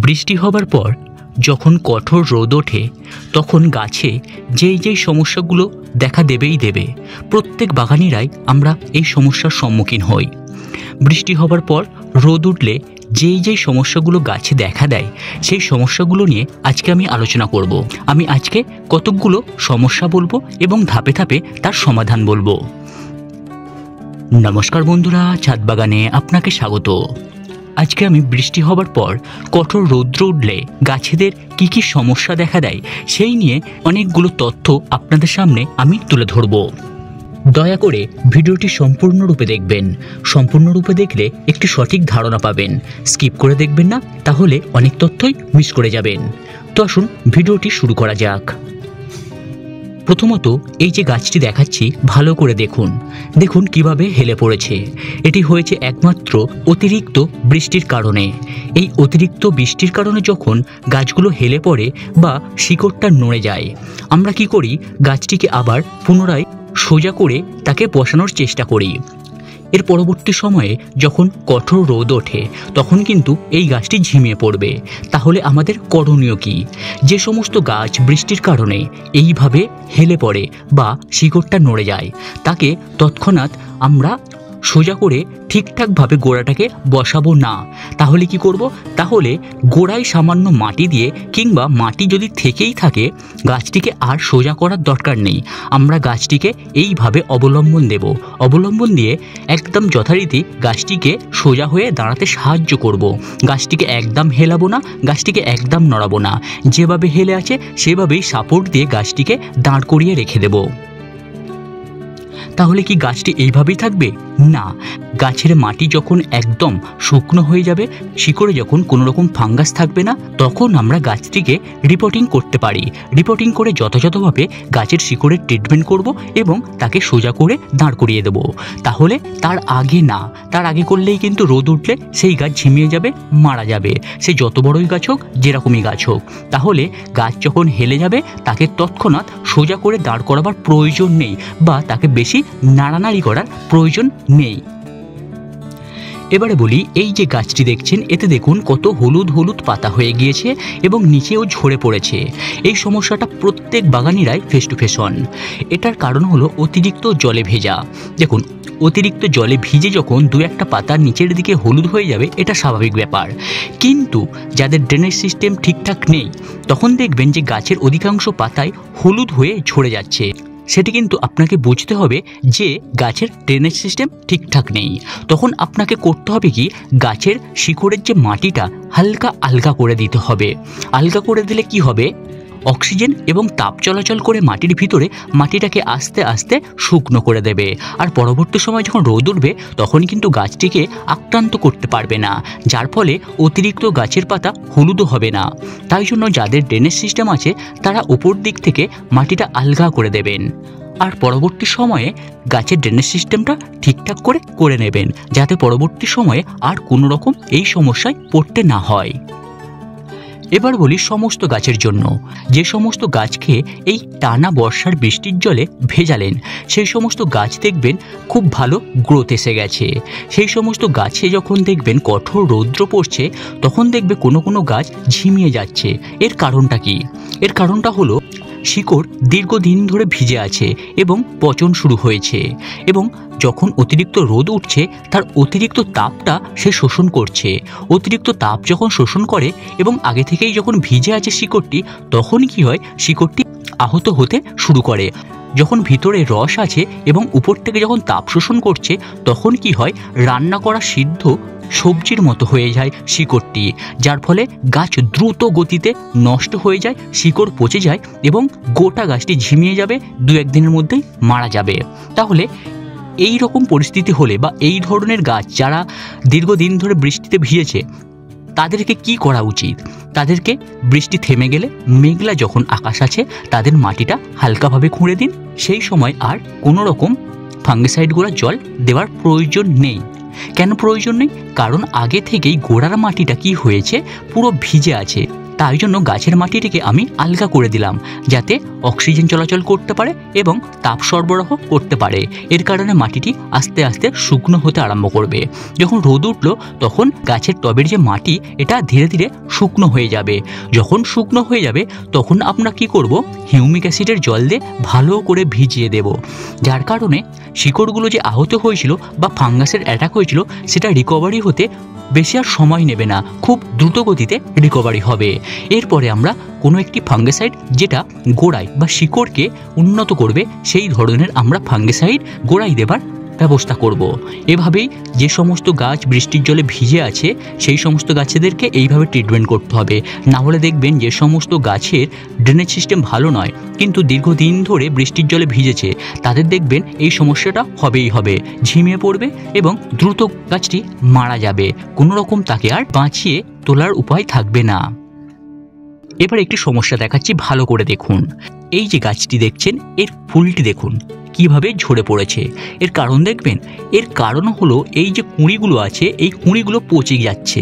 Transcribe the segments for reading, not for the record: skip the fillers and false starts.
বৃষ্টি হবার পর যখন কঠোর রোদ ওঠে তখন গাছে যেই সমস্যাগুলো দেখা দেবেই দেবে। প্রত্যেক বাগানিরাই আমরা এই সমস্যার সম্মুখীন হই। বৃষ্টি হবার পর রোদ উঠলে যেই সমস্যাগুলো গাছে দেখা দেয় সেই সমস্যাগুলো নিয়ে আজকে আমি আলোচনা করব। আমি আজকে কতকগুলো সমস্যা বলবো এবং ধাপে ধাপে তার সমাধান বলবো। নমস্কার বন্ধুরা, ছাদ বাগানে আপনাকে স্বাগত। আজকে আমি বৃষ্টি হবার পর কঠোর রৌদ্র উঠলে গাছেদের কি সমস্যা দেখা দেয় সেই নিয়ে অনেকগুলো তথ্য আপনাদের সামনে আমি তুলে ধরব। দয়া করে ভিডিওটি সম্পূর্ণরূপে দেখবেন। সম্পূর্ণরূপে দেখলে একটি সঠিক ধারণা পাবেন। স্কিপ করে দেখবেন না, তাহলে অনেক তথ্যই মিস করে যাবেন। তো আসুন ভিডিওটি শুরু করা যাক। প্রথমত এই যে গাছটি দেখাচ্ছি ভালো করে দেখুন। দেখুন কিভাবে হেলে পড়েছে। এটি হয়েছে একমাত্র অতিরিক্ত বৃষ্টির কারণে। এই অতিরিক্ত বৃষ্টির কারণে যখন গাছগুলো হেলে পড়ে বা শিকড়টা নড়ে যায়, আমরা কি করি, গাছটিকে আবার পুনরায় সোজা করে তাকে বসানোর চেষ্টা করি। এর পরবর্তী সময়ে যখন কঠোর রোদ ওঠে তখন কিন্তু এই গাছটি ঝিমিয়ে পড়বে। তাহলে আমাদের করণীয় কি? যে সমস্ত গাছ বৃষ্টির কারণে এইভাবে হেলে পড়ে বা শিকড়টা নড়ে যায় তাকে তৎক্ষণাৎ আমরা সোজা করে ঠিকঠাকভাবে গোড়াটাকে বসাবো না। তাহলে কি করব? তাহলে গোড়ায় সামান্য মাটি দিয়ে কিংবা মাটি যদি থেকেই থাকে গাছটিকে আর সোজা করার দরকার নেই। আমরা গাছটিকে এইভাবে অবলম্বন দেব। অবলম্বন দিয়ে একদম যথারীতি গাছটিকে সোজা হয়ে দাঁড়াতে সাহায্য করব। গাছটিকে একদম হেলাবো না, গাছটিকে একদম নড়াবো না। যেভাবে হেলে আছে সেভাবেই সাপোর্ট দিয়ে গাছটিকে দাঁড় করিয়ে রেখে দেব। তাহলে কি গাছটি এইভাবেই থাকবে? না, গাছের মাটি যখন একদম শুকনো হয়ে যাবে, শিকড়ে যখন কোনো রকম ফাঙ্গাস থাকবে না, তখন আমরা গাছটিকে রিপোর্টিং করতে পারি। রিপোর্টিং করে যথাযথভাবে গাছের শিকড়ের ট্রিটমেন্ট করব এবং তাকে সোজা করে দাঁড় করিয়ে দেব। তাহলে তার আগে না, তার আগে করলেই কিন্তু রোদ উঠলে সেই গাছ ঝিমিয়ে যাবে, মারা যাবে। সে যত বড়ই গাছ হোক, যেরকমই গাছ হোক। তাহলে গাছ যখন হেলে যাবে তাকে তৎক্ষণাৎ সোজা করে দাঁড় করাবার প্রয়োজন নেই বা তাকে বেশি নাড়ানাড়ি করার প্রয়োজন নেই। এবারে বলি, এই যে গাছটি দেখছেন এতে দেখুন কত হলুদ হলুদ পাতা হয়ে গিয়েছে এবং নিচেও ঝরে পড়েছে। এই সমস্যাটা প্রত্যেক বাগানিরাই ফেস টু ফেস হন। এটার কারণ হলো অতিরিক্ত জলে ভেজা। দেখুন, অতিরিক্ত জলে ভিজে যখন দু একটা পাতা নিচের দিকে হলুদ হয়ে যাবে এটা স্বাভাবিক ব্যাপার। কিন্তু যাদের ড্রেনেজ সিস্টেম ঠিকঠাক নেই তখন দেখবেন যে গাছের অধিকাংশ পাতায় হলুদ হয়ে ঝরে যাচ্ছে। সেটি কিন্তু আপনাকে বুঝতে হবে যে গাছের ড্রেনেজ সিস্টেম ঠিকঠাক নেই। তখন আপনাকে করতে হবে কি, গাছের শিকড়ের যে মাটিটা হালকা আলগা করে দিতে হবে। আলগা করে দিলে কি হবে, অক্সিজেন এবং তাপ চলাচল করে মাটির ভিতরে মাটিটাকে আস্তে আস্তে শুকনো করে দেবে। আর পরবর্তী সময় যখন রোদ উঠবে তখন কিন্তু গাছটিকে আক্রান্ত করতে পারবে না, যার ফলে অতিরিক্ত গাছের পাতা হলুদও হবে না। তাই জন্য যাদের ড্রেনেজ সিস্টেম আছে তারা উপর দিক থেকে মাটিটা আলগা করে দেবেন। আর পরবর্তী সময়ে গাছের ড্রেনেজ সিস্টেমটা ঠিকঠাক করে নেবেন, যাতে পরবর্তী সময়ে আর কোনো রকম এই সমস্যায় পড়তে না হয়। এবার বলি সমস্ত গাছের জন্য। যে সমস্ত গাছকে এই টানা বর্ষার বৃষ্টির জলে ভেজালেন সেই সমস্ত গাছ দেখবেন খুব ভালো গ্রোথ এসে গেছে। সেই সমস্ত গাছে যখন দেখবেন কঠোর রৌদ্র পড়ছে তখন দেখবে কোনো গাছ ঝিমিয়ে যাচ্ছে। এর কারণটা কি? এর কারণটা হলো শিকড় দীর্ঘদিন ধরে ভিজে আছে এবং পচন শুরু হয়েছে এবং যখন অতিরিক্ত রোদ উঠছে তার অতিরিক্ত তাপটা সে শোষণ করছে। অতিরিক্ত তাপ যখন শোষণ করে এবং আগে থেকেই যখন ভিজে আছে শিকড়টি, তখন কি হয়, শিকড়টি আহত হতে শুরু করে। যখন ভিতরে রস আছে এবং উপর থেকে যখন তাপ শোষণ করছে তখন কি হয়, রান্না করা সিদ্ধ সবজির মতো হয়ে যায় শিকড়টি, যার ফলে গাছ দ্রুত গতিতে নষ্ট হয়ে যায়, শিকড় পচে যায় এবং গোটা গাছটি ঝিমিয়ে যাবে, দু একদিনের মধ্যেই মারা যাবে। তাহলে এই রকম পরিস্থিতি হলে বা এই ধরনের গাছ যারা দীর্ঘদিন ধরে বৃষ্টিতে ভিজেছে তাদেরকে কি করা উচিত? তাদেরকে বৃষ্টি থেমে গেলে মেঘলা যখন আকাশ আছে তাদের মাটিটা হালকাভাবে খুঁড়ে দিন। সেই সময় আর কোনো রকম ফাঙ্গিসাইডগুলো জল দেওয়ার প্রয়োজন নেই। কেন প্রয়োজন নেই? কারণ আগে থেকেই গোড়ার মাটিটা কি হয়েছে, পুরো ভিজে আছে। তাই জন্য গাছের মাটিটিকে আমি আলগা করে দিলাম, যাতে অক্সিজেন চলাচল করতে পারে এবং তাপ সরবরাহ করতে পারে। এর কারণে মাটিটি আস্তে আস্তে শুকনো হতে আরম্ভ করবে। যখন রোদ উঠলো তখন গাছের টবের যে মাটি এটা ধীরে ধীরে শুকনো হয়ে যাবে। যখন শুকনো হয়ে যাবে তখন আমরা কি করব, হিউমিক অ্যাসিডের জল দিয়ে ভালো করে ভিজিয়ে দেব, যার কারণে শিকড়গুলো যে আহত হয়েছিল বা ফাঙ্গাসের অ্যাটাক হয়েছিল সেটা রিকভারি হতে বেশি আর সময় নেবে না, খুব দ্রুত গতিতে রিকভারি হবে। এরপরে আমরা কোনো একটি ফাঙ্গিসাইড যেটা গোড়ায় বা শিকড়কে উন্নত করবে সেই ধরনের আমরা ফাঙ্গিসাইড গোড়ায় দেবার ব্যবস্থা করব। এভাবেই যে সমস্ত গাছ বৃষ্টির জলে ভিজে আছে সেই সমস্ত গাছেদেরকে এইভাবে ট্রিটমেন্ট করতে হবে। না হলে দেখবেন যে সমস্ত গাছের ড্রেনেজ সিস্টেম ভালো নয় কিন্তু দীর্ঘদিন ধরে বৃষ্টির জলে ভিজেছে, তাদের দেখবেন এই সমস্যাটা হবেই হবে, ঝিমিয়ে পড়বে এবং দ্রুত গাছটি মারা যাবে, কোনো রকম তাকে আর বাঁচিয়ে তোলার উপায় থাকবে না। এবার একটি সমস্যা দেখাচ্ছি, ভালো করে দেখুন। এই যে গাছটি দেখছেন এর ফুলটি দেখুন কিভাবে ঝরে পড়েছে। এর কারণ দেখবেন, এর কারণ হলো এই যে কুঁড়িগুলো আছে এই কুঁড়িগুলো পচে যাচ্ছে,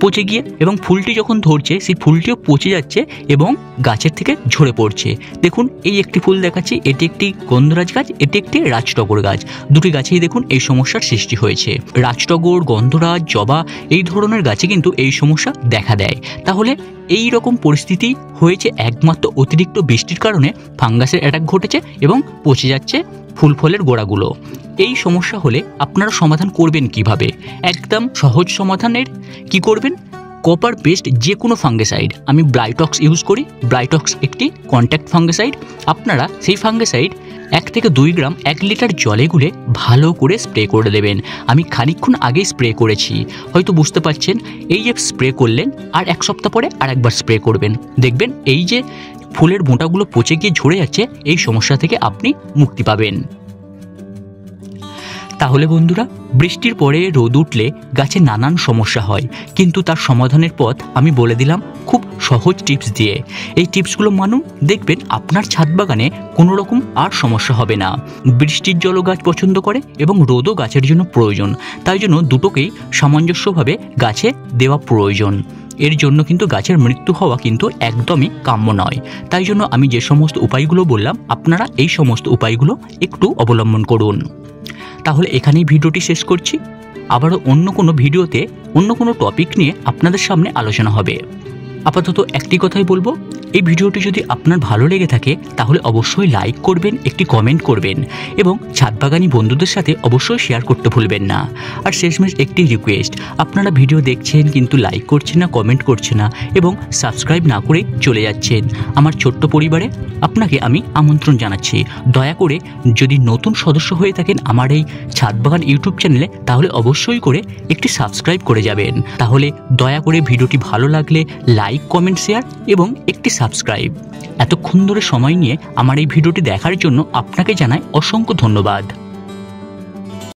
পচে গিয়ে এবং ফুলটি যখন ধরছে সেই ফুলটিও পচে যাচ্ছে এবং গাছের থেকে ঝরে পড়ছে। দেখুন এই একটি ফুল দেখাচ্ছি, এটি একটি গন্ধরাজ গাছ, এটি একটি রাজটগর গাছ। দুটি গাছেই দেখুন এই সমস্যার সৃষ্টি হয়েছে। রাজটগর, গন্ধরাজ, জবা এই ধরনের গাছে কিন্তু এই সমস্যা দেখা দেয়। তাহলে এই রকম পরিস্থিতি হয়েছে একমাত্র অতিরিক্ত বৃষ্টির কারণে ফাঙ্গাসের অ্যাটাক ঘটেছে এবং পচে যাচ্ছে ফুল ফলের গোড়াগুলো। এই সমস্যা হলে আপনারা সমাধান করবেন কিভাবে? একদম সহজ সমাধানের কি করবেন, কপার বেসড যে কোনো ফাঙ্গিসাইড, আমি ব্রাইটক্স ইউজ করি। ব্রাইটক্স একটি কন্ট্যাক্ট ফাঙ্গিসাইড। আপনারা সেই ফাঙ্গিসাইড 1 থেকে 2 গ্রাম 1 লিটার জলে গুলে ভালো করে স্প্রে করে দেবেন। আমি খানিকক্ষণ আগেই স্প্রে করেছি, হয়তো বুঝতে পারছেন। এই যে স্প্রে করলেন আর 1 সপ্তাহ পরে আরেকবার স্প্রে করবেন, দেখবেন এই যে ফুলের মোটাগুলো পচে গিয়ে ঝরে যাচ্ছে এই সমস্যা থেকে আপনি মুক্তি পাবেন। তাহলে বন্ধুরা, বৃষ্টির পরে রোদ উঠলে গাছে নানান সমস্যা হয়, কিন্তু তার সমাধানের পথ আমি বলে দিলাম খুব সহজ টিপস দিয়ে। এই টিপসগুলো মানুন, দেখবেন আপনার ছাদ বাগানে কোনো রকম আর সমস্যা হবে না। বৃষ্টির জলও গাছ পছন্দ করে এবং রোদও গাছের জন্য প্রয়োজন, তাই জন্য দুটোকেই সামঞ্জস্যভাবে গাছে দেওয়া প্রয়োজন। এর জন্য কিন্তু গাছের মৃত্যু হওয়া কিন্তু একদমই কাম্য নয়। তাই জন্য আমি যে সমস্ত উপায়গুলো বললাম আপনারা এই সমস্ত উপায়গুলো একটু অবলম্বন করুন। তাহলে এখানেই ভিডিওটি শেষ করছি। আবারও অন্য কোনো ভিডিওতে অন্য কোনো টপিক নিয়ে আপনাদের সামনে আলোচনা হবে। আপাতত একটি কথাই বলবো, এই ভিডিওটি যদি আপনার ভালো লেগে থাকে তাহলে অবশ্যই লাইক করবেন, একটি কমেন্ট করবেন এবং ছাদবাগানি বন্ধুদের সাথে অবশ্যই শেয়ার করতে ভুলবেন না। আর শেষমেশ একটি রিকোয়েস্ট, আপনারা ভিডিও দেখছেন কিন্তু লাইক করছেন না, কমেন্ট করছেন না এবং সাবস্ক্রাইব না করে চলে যাচ্ছেন। আমার ছোট্ট পরিবারে আপনাকে আমি আমন্ত্রণ জানাচ্ছি, দয়া করে যদি নতুন সদস্য হয়ে থাকেন আমার এই ছাদবাগান ইউটিউব চ্যানেলে তাহলে অবশ্যই করে একটি সাবস্ক্রাইব করে যাবেন। তাহলে দয়া করে ভিডিওটি ভালো লাগলে লাইক, কমেন্ট, শেয়ার এবং একটি সাবস্ক্রাইব। এতক্ষণ ধরে সময় নিয়ে আমার এই ভিডিওটি দেখার জন্য আপনাকে জানাই অসংখ্য ধন্যবাদ।